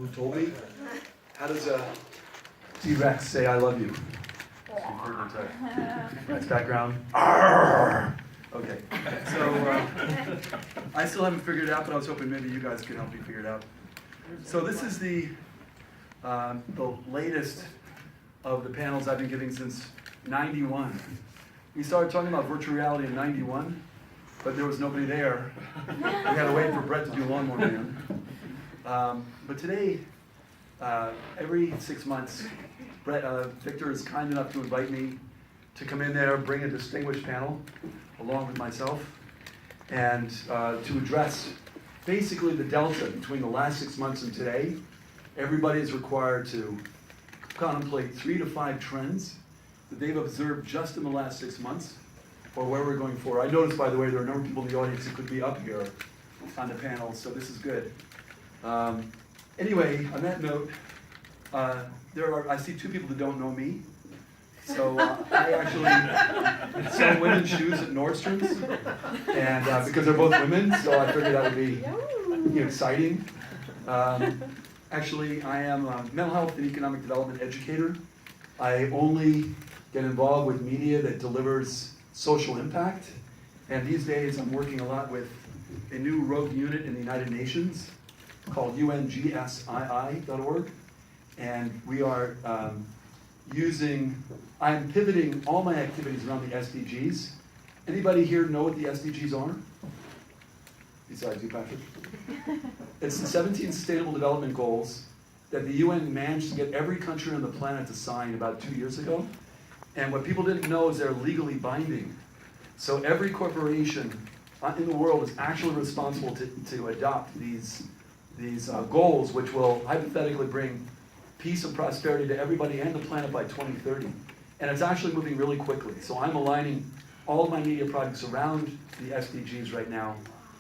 who told me. How does a T-Rex say I love you? Nice background. Arrgh! Okay, so I still haven't figured it out, but I was hoping maybe you guys could help me figure it out. So this is the latest of the panels I've been giving since '91. We started talking about virtual reality in '91, but there was nobody there. We had to wait for Brett to do Lawnmower Man. But today, every 6 months, Victor is kind enough to invite me to come in there, bring a distinguished panel along with myself, and to address basically the delta between the last 6 months and today. Everybody is required to contemplate 3 to 5 trends that they've observed just in the last 6 months, or where we're going forward. I noticed, by the way, there are a number of people in the audience who could be up here on the panel, so this is good. Anyway, on that note, I see 2 people that don't know me. So I actually sell women's shoes at Nordstrom's, and because they're both women, so I figured that would be exciting. Actually, I am a mental health and economic development educator. I only get involved with media that delivers social impact, and these days I'm working a lot with a new rogue unit in the United Nations called UNGSII.org, and we are I'm pivoting all my activities around the SDGs. Anybody here know what the SDGs are? Besides you, Patrick? It's the 17 Sustainable Development Goals that the UN managed to get every country on the planet to sign about 2 years ago. And what people didn't know is they're legally binding. So every corporation in the world is actually responsible to adopt these goals, which will hypothetically bring peace and prosperity to everybody and the planet by 2030. And it's actually moving really quickly. So I'm aligning all of my media projects around the SDGs right now.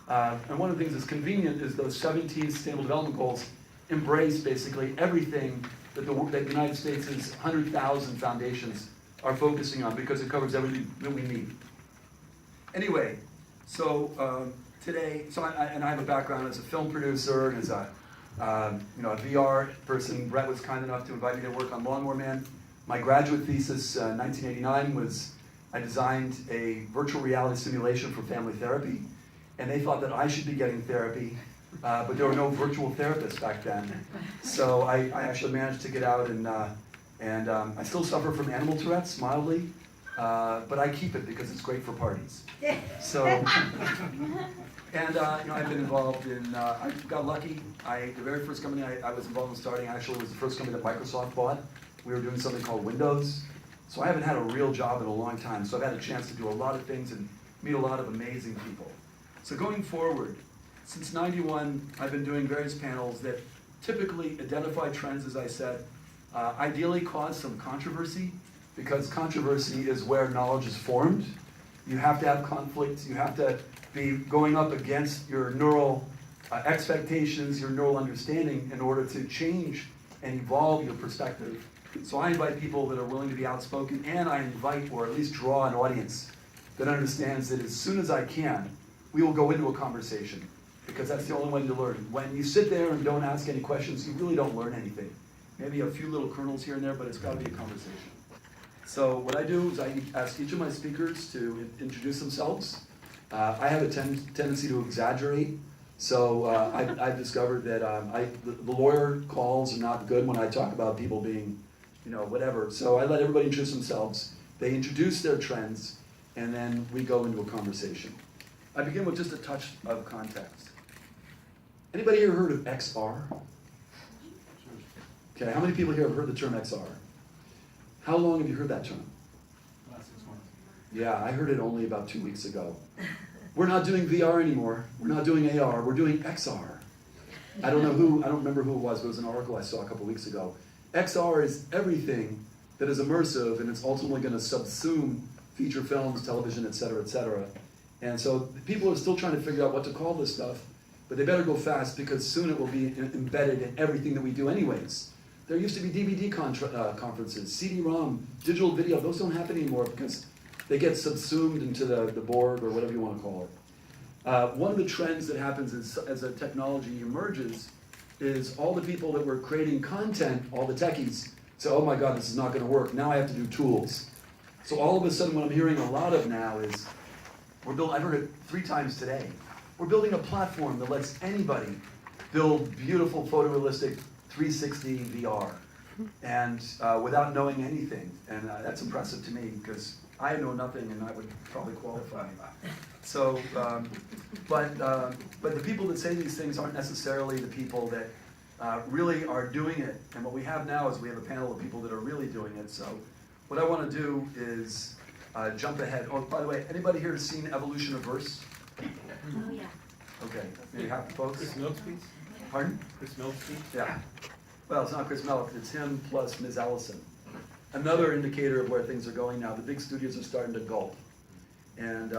And one of the things that's convenient is those 17 Sustainable Development Goals embrace basically everything that the United States' 100,000 foundations are focusing on, because it covers everything that we need. Anyway, so today, I have a background as a film producer and as a VR person. Brett was kind enough to invite me to work on Lawnmower Man. My graduate thesis in 1989 was I designed a virtual reality simulation for family therapy, and they thought that I should be getting therapy, but there were no virtual therapists back then. So I actually managed to get out, and I still suffer from animal Tourette's mildly, but I keep it because it's great for parties. So, and I've been involved in, I got lucky. The very first company I was involved in starting actually was the first company that Microsoft bought. We were doing something called Windows. So I haven't had a real job in a long time, so I've had a chance to do a lot of things and meet a lot of amazing people. So going forward, since '91, I've been doing various panels that typically identify trends, as I said, ideally cause some controversy, because controversy is where knowledge is formed. You have to have conflict, you have to be going up against your neural expectations, your neural understanding in order to change and evolve your perspective. So I invite people that are willing to be outspoken, and I invite, or at least draw, an audience that understands that as soon as I can, we will go into a conversation, because that's the only way to learn. When you sit there and don't ask any questions, you really don't learn anything. Maybe a few little kernels here and there, but it's got to be a conversation. So what I do is I ask each of my speakers to introduce themselves. I have a tendency to exaggerate, so I've discovered that the lawyer calls are not good when I talk about people being, whatever. So I let everybody introduce themselves. They introduce their trends, and then we go into a conversation. I begin with just a touch of context. Anybody here heard of XR? Okay, how many people here have heard the term XR? How long have you heard that term? Last 6 months. Yeah, I heard it only about 2 weeks ago. We're not doing VR anymore. We're not doing AR. We're doing XR. I don't remember who it was, but it was an article I saw a couple weeks ago. XR is everything that is immersive, and it's ultimately going to subsume feature films, television, et cetera, et cetera. And so people are still trying to figure out what to call this stuff, but they better go fast, because soon it will be embedded in everything that we do anyways. There used to be DVD conferences, CD-ROM, digital video. Those don't happen anymore because they get subsumed into the board, or whatever you want to call it. One of the trends that happens as a technology emerges is all the people that were creating content, all the techies, say, oh my God, this is not gonna work, now I have to do tools. So all of a sudden what I'm hearing a lot of now is, I've heard it 3 times today, we're building a platform that lets anybody build beautiful photorealistic 360 VR, and without knowing anything. And that's impressive to me, because I know nothing and I would probably qualify. So, but the people that say these things aren't necessarily the people that really are doing it. And what we have now is we have a panel of people that are really doing it. So what I want to do is jump ahead. Oh, by the way, anybody here has seen Evolution of Verse? Oh, yeah. Okay, maybe half the folks. Chris Milk speech? Pardon? Chris Milk speech? Yeah. Well, it's not Chris Mellick, it's him plus Ms. Ellison. Another indicator of where things are going now. The big studios are starting to gulp. And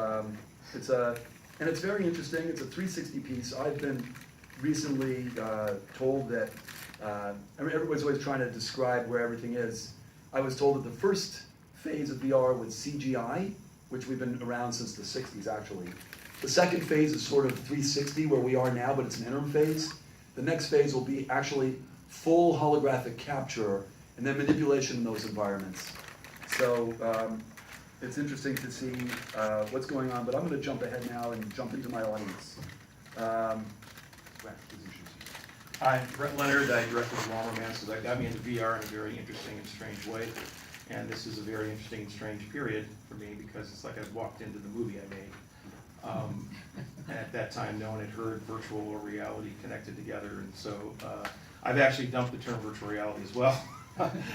it's very interesting. It's a 360 piece. I've been recently told that, everybody's always trying to describe where everything is. I was told that the first phase of VR was CGI, which we've been around since the 60s actually. The second phase is sort of 360 where we are now, but it's an interim phase. The next phase will be actually full holographic capture and then manipulation in those environments. So it's interesting to see what's going on, but I'm going to jump ahead now and jump into my audience. Hi, I'm Brett Leonard. I directed Walmer Man, so that got me into VR in a very interesting and strange way. And this is a very interesting and strange period for me because it's like I walked into the movie I made. And at that time, no one had heard virtual or reality connected together, and so I've actually dumped the term virtual reality as well.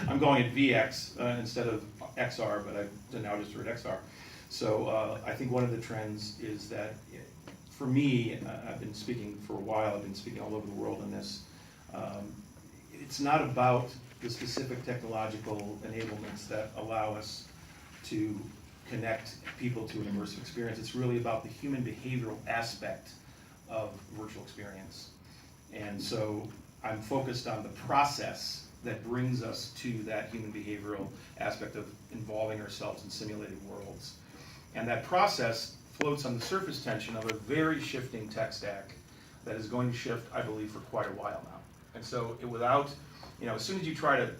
I'm going at VX instead of XR, but I've now just heard XR. So I think one of the trends is that, for me, I've been speaking for a while, I've been speaking all over the world on this. It's not about the specific technological enablements that allow us to connect people to an immersive experience. It's really about the human behavioral aspect of virtual experience. And so I'm focused on the process that brings us to that human behavioral aspect of involving ourselves in simulated worlds. And that process floats on the surface tension of a very shifting tech stack that is going to shift, I believe, for quite a while now. And so without, as soon as you try to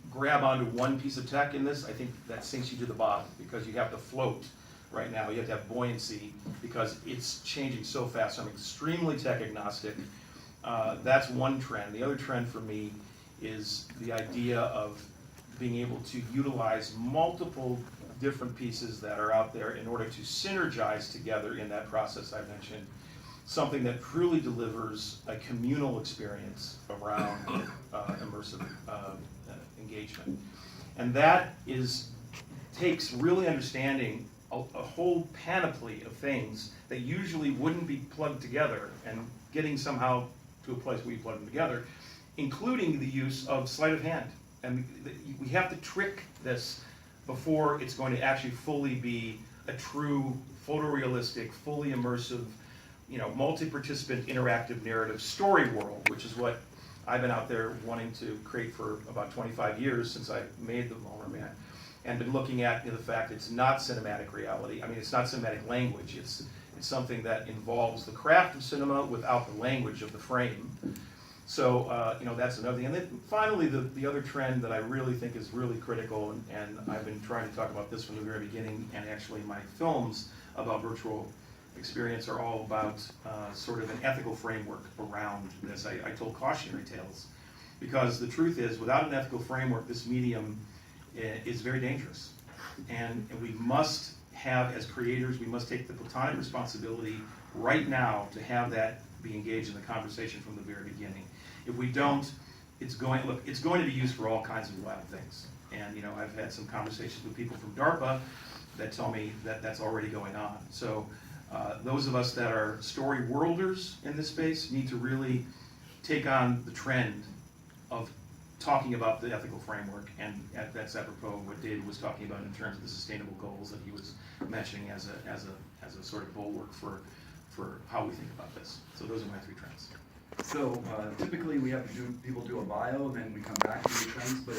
grab onto one piece of tech in this, I think that sinks you to the bottom because you have to float right now. You have to have buoyancy because it's changing so fast. So I'm extremely tech agnostic. That's one trend. The other trend for me is the idea of being able to utilize multiple different pieces that are out there in order to synergize together in that process I mentioned. Something that truly delivers a communal experience around immersive engagement. And that takes really understanding a whole panoply of things that usually wouldn't be plugged together and getting somehow to a place where you plug them together, including the use of sleight of hand. And we have to trick this before it's going to actually fully be a true photorealistic, fully immersive, multi-participant interactive narrative story world, which is what I've been out there wanting to create for about 25 years since I made the Walmer Man, and been looking at the fact it's not cinematic reality. I mean, it's not cinematic language. It's something that involves the craft of cinema without the language of the frame. So, that's another thing. And then finally, the other trend that I really think is really critical, and I've been trying to talk about this from the very beginning, and actually my films about virtual experience are all about sort of an ethical framework around this. I told cautionary tales because the truth is, without an ethical framework, this medium is very dangerous. And we must have, as creators, we must take the platonic responsibility right now to have that be engaged in the conversation from the very beginning. If we don't, it's going to be used for all kinds of wild things. And I've had some conversations with people from DARPA that tell me that that's already going on. So those of us that are story worlders in this space need to really take on the trend of talking about the ethical framework, and that's apropos of what David was talking about in terms of the sustainable goals that he was mentioning as a sort of bulwark for how we think about this. So those are my 3 trends. So typically we have people do a bio, and then we come back to the trends, but